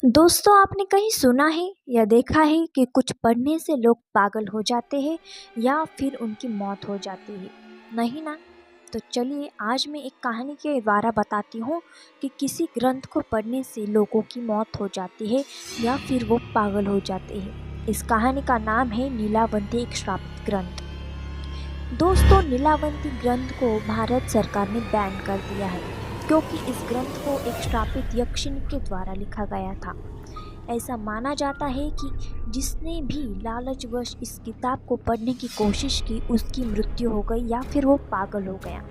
दोस्तों, आपने कहीं सुना है या देखा है कि कुछ पढ़ने से लोग पागल हो जाते हैं या फिर उनकी मौत हो जाती है? नहीं ना। तो चलिए आज मैं एक कहानी के द्वारा बताती हूँ कि किसी ग्रंथ को पढ़ने से लोगों की मौत हो जाती है या फिर वो पागल हो जाते हैं। इस कहानी का नाम है नीलावंती, एक श्रापित ग्रंथ। दोस्तों, नीलावंती ग्रंथ को भारत सरकार ने बैन कर दिया है क्योंकि इस ग्रंथ को एक श्रापित यक्षिणी के द्वारा लिखा गया था। ऐसा माना जाता है कि जिसने भी लालचवश इस किताब को पढ़ने की कोशिश की उसकी मृत्यु हो गई या फिर वो पागल हो गया।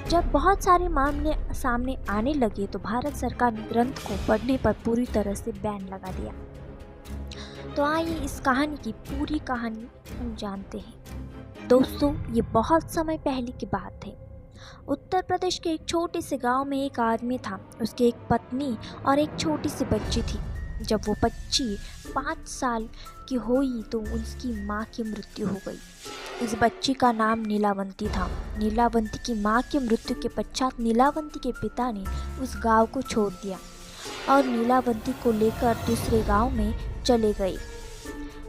जब बहुत सारे मामले सामने आने लगे तो भारत सरकार ने ग्रंथ को पढ़ने पर पूरी तरह से बैन लगा दिया। तो आइए इस कहानी की पूरी कहानी हम जानते हैं। दोस्तों, ये बहुत समय पहले की बात है। उत्तर प्रदेश के एक छोटे से गांव में एक आदमी था। उसकी एक पत्नी और एक छोटी सी बच्ची थी। जब वो बच्ची 5 साल की हुई तो उसकी माँ की मृत्यु हो गई। इस बच्ची का नाम नीलावंती था। नीलावंती की माँ की मृत्यु के पश्चात नीलावंती के पिता ने उस गांव को छोड़ दिया और नीलावंती को लेकर दूसरे गांव में चले गए।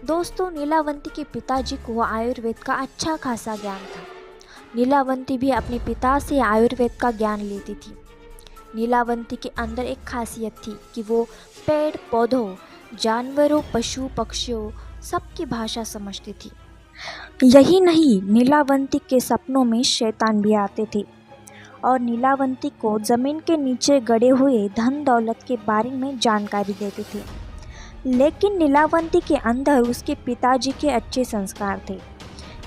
दोस्तों, नीलावंती के पिताजी को आयुर्वेद का अच्छा खासा ज्ञान था। नीलावंती भी अपने पिता से आयुर्वेद का ज्ञान लेती थी। नीलावंती के अंदर एक खासियत थी कि वो पेड़ पौधों, जानवरों, पशु पक्षियों सबकी भाषा समझती थी। यही नहीं, नीलावंती के सपनों में शैतान भी आते थे और नीलावंती को जमीन के नीचे गड़े हुए धन दौलत के बारे में जानकारी देते थे। लेकिन नीलावंती के अंदर उसके पिताजी के अच्छे संस्कार थे,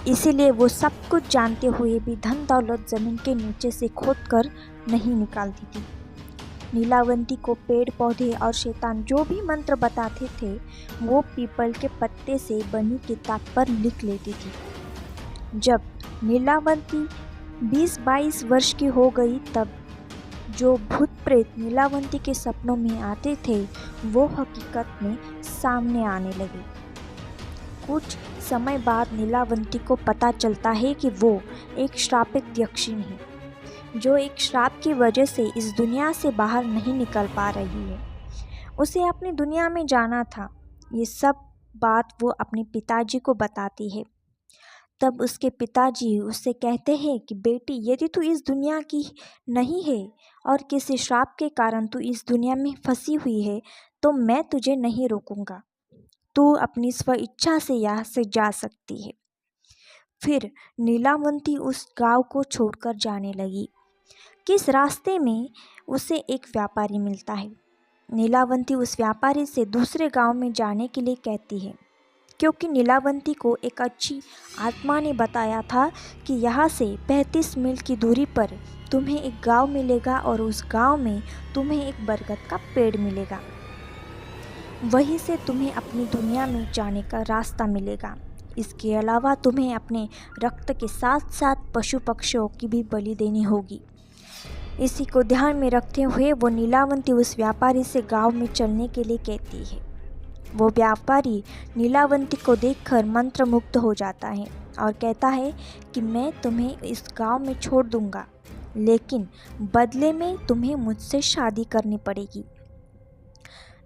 इसीलिए वो सब कुछ जानते हुए भी धन दौलत जमीन के नीचे से खोदकर नहीं निकालती थी। नीलावंती को पेड़ पौधे और शैतान जो भी मंत्र बताते थे वो पीपल के पत्ते से बनी किताब पर लिख लेती थी। जब नीलावंती 20-22 वर्ष की हो गई तब जो भूत प्रेत नीलावंती के सपनों में आते थे वो हकीकत में सामने आने लगे। कुछ समय बाद नीलावंती को पता चलता है कि वो एक श्रापित यक्षिणी है जो एक श्राप की वजह से इस दुनिया से बाहर नहीं निकल पा रही है। उसे अपनी दुनिया में जाना था। ये सब बात वो अपने पिताजी को बताती है। तब उसके पिताजी उससे कहते हैं कि बेटी, यदि तू इस दुनिया की नहीं है और किसी श्राप के कारण तू इस दुनिया में फंसी हुई है तो मैं तुझे नहीं रोकूंगा। तू अपनी स्व इच्छा से यहाँ से जा सकती है। फिर नीलावंती उस गांव को छोड़कर जाने लगी। किस रास्ते में उसे एक व्यापारी मिलता है। नीलावंती उस व्यापारी से दूसरे गांव में जाने के लिए कहती है क्योंकि नीलावंती को एक अच्छी आत्मा ने बताया था कि यहाँ से 35 मील की दूरी पर तुम्हें एक गांव मिलेगा और उस गांव में तुम्हें एक बरगद का पेड़ मिलेगा। वहीं से तुम्हें अपनी दुनिया में जाने का रास्ता मिलेगा। इसके अलावा तुम्हें अपने रक्त के साथ साथ पशु पक्षियों की भी बलि देनी होगी। इसी को ध्यान में रखते हुए वो नीलावंती उस व्यापारी से गांव में चलने के लिए कहती है। वो व्यापारी नीलावंती को देखकर मंत्रमुग्ध हो जाता है और कहता है कि मैं तुम्हें इस गांव में छोड़ दूंगा, लेकिन बदले में तुम्हें मुझसे शादी करनी पड़ेगी।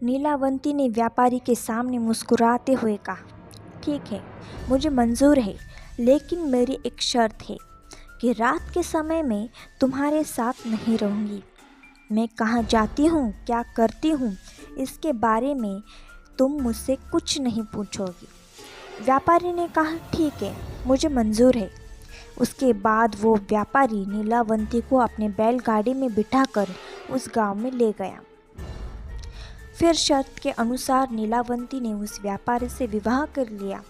नीलावंती ने व्यापारी के सामने मुस्कुराते हुए कहा, ठीक है, मुझे मंजूर है, लेकिन मेरी एक शर्त है कि रात के समय में तुम्हारे साथ नहीं रहूँगी। मैं कहाँ जाती हूँ, क्या करती हूँ, इसके बारे में तुम मुझसे कुछ नहीं पूछोगी। व्यापारी ने कहा, ठीक है, मुझे मंजूर है। उसके बाद वो व्यापारी नीलावंती को अपने बैलगाड़ी में बिठाकर उस गांव में ले गया। फिर शर्त के अनुसार नीलावंती ने उस व्यापारी से विवाह कर लिया।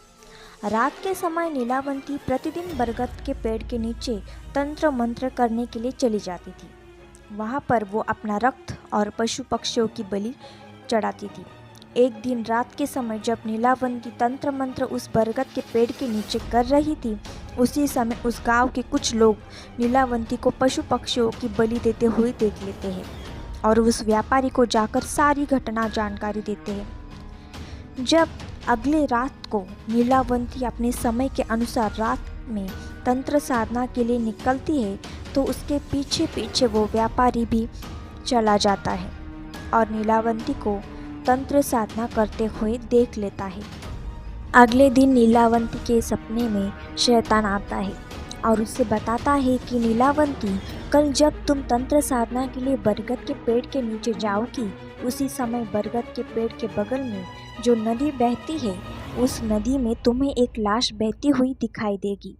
रात के समय नीलावंती प्रतिदिन बरगद के पेड़ के नीचे तंत्र मंत्र करने के लिए चली जाती थी। वहाँ पर वो अपना रक्त और पशु पक्षियों की बलि चढ़ाती थी। एक दिन रात के समय जब नीलावंती तंत्र मंत्र उस बरगद के पेड़ के नीचे कर रही थी, उसी समय उस गांव के कुछ लोग नीलावंती को पशु पक्षियों की बलि देते हुए देख लेते हैं और उस व्यापारी को जाकर सारी घटना जानकारी देते हैं। जब अगले रात को नीलावंती अपने समय के अनुसार रात में तंत्र साधना के लिए निकलती है तो उसके पीछे पीछे वो व्यापारी भी चला जाता है और नीलावंती को तंत्र साधना करते हुए देख लेता है। अगले दिन नीलावंती के सपने में शैतान आता है और उससे बताता है कि नीलावंती, कल जब तुम तंत्र साधना के लिए बरगद के पेड़ के नीचे जाओगी, उसी समय बरगद के पेड़ के बगल में जो नदी बहती है, उस नदी में तुम्हें एक लाश बहती हुई दिखाई देगी।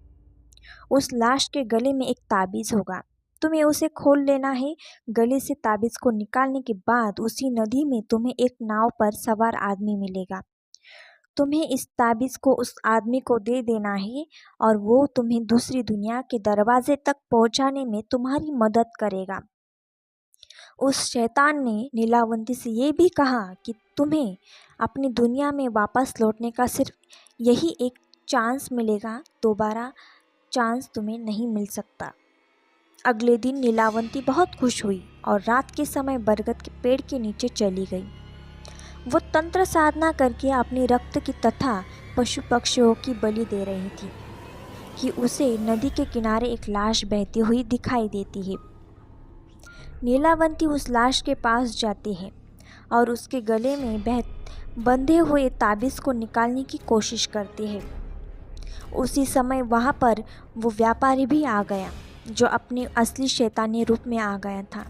उस लाश के गले में एक ताबीज़ होगा, तुम्हें उसे खोल लेना है। गले से ताबीज़ को निकालने के बाद उसी नदी में तुम्हें एक नाव पर सवार आदमी मिलेगा। तुम्हें इस ताबीज़ को उस आदमी को दे देना है और वो तुम्हें दूसरी दुनिया के दरवाजे तक पहुंचाने में तुम्हारी मदद करेगा। उस शैतान ने नीलावंती से ये भी कहा कि तुम्हें अपनी दुनिया में वापस लौटने का सिर्फ यही एक चांस मिलेगा, दोबारा चांस तुम्हें नहीं मिल सकता। अगले दिन नीलावंती बहुत खुश हुई और रात के समय बरगद के पेड़ के नीचे चली गई। वो तंत्र साधना करके अपने रक्त की तथा पशु पक्षियों की बलि दे रही थी कि उसे नदी के किनारे एक लाश बहती हुई दिखाई देती है। नीलावंती उस लाश के पास जाती है और उसके गले में बंधे हुए ताबीज़ को निकालने की कोशिश करती है। उसी समय वहाँ पर वो व्यापारी भी आ गया जो अपने असली शैतानी रूप में आ गया था।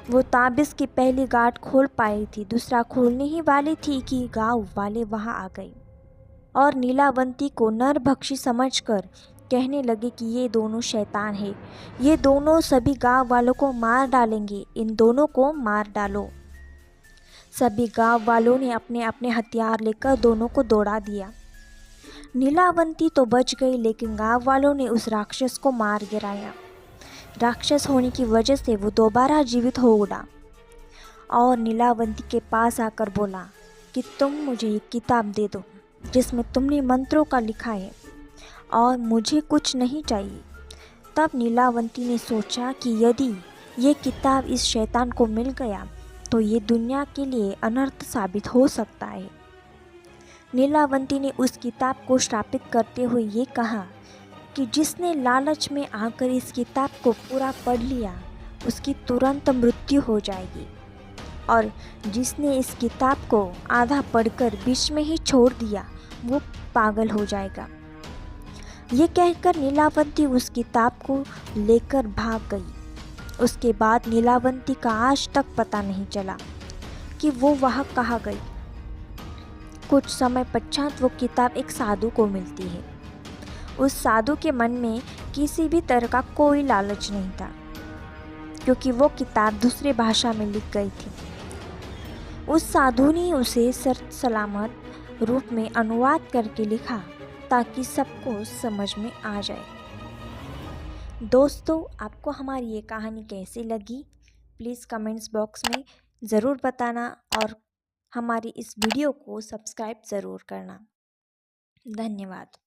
वो ताबीज़ की पहली गांठ खोल पाई थी, दूसरा खोलने ही वाली थी कि गांव वाले वहां आ गए और नीलावंती को नरभक्षी समझकर कहने लगे कि ये दोनों शैतान हैं, ये दोनों सभी गांव वालों को मार डालेंगे, इन दोनों को मार डालो। सभी गांव वालों ने अपने अपने हथियार लेकर दोनों को दौड़ा दिया। नीलावंती तो बच गई, लेकिन गांव वालों ने उस राक्षस को मार गिराया। राक्षस होने की वजह से वो दोबारा जीवित हो उड़ा और नीलावंती के पास आकर बोला कि तुम मुझे एक किताब दे दो जिसमें तुमने मंत्रों का लिखा है और मुझे कुछ नहीं चाहिए। तब नीलावंती ने सोचा कि यदि ये किताब इस शैतान को मिल गया तो ये दुनिया के लिए अनर्थ साबित हो सकता है। नीलावंती ने उस किताब को श्रापित करते हुए ये कहा कि जिसने लालच में आकर इस किताब को पूरा पढ़ लिया उसकी तुरंत मृत्यु हो जाएगी और जिसने इस किताब को आधा पढ़कर बीच में ही छोड़ दिया वो पागल हो जाएगा। ये कहकर नीलावंती उस किताब को लेकर भाग गई। उसके बाद नीलावंती का आज तक पता नहीं चला कि वो वहाँ कहाँ गई। कुछ समय पश्चात वो किताब एक साधु को मिलती है। उस साधु के मन में किसी भी तरह का कोई लालच नहीं था क्योंकि वो किताब दूसरे भाषा में लिख गई थी। उस साधु ने उसे सर सलामत रूप में अनुवाद करके लिखा ताकि सबको समझ में आ जाए। दोस्तों, आपको हमारी ये कहानी कैसी लगी प्लीज़ कमेंट्स बॉक्स में ज़रूर बताना और हमारी इस वीडियो को सब्सक्राइब ज़रूर करना। धन्यवाद।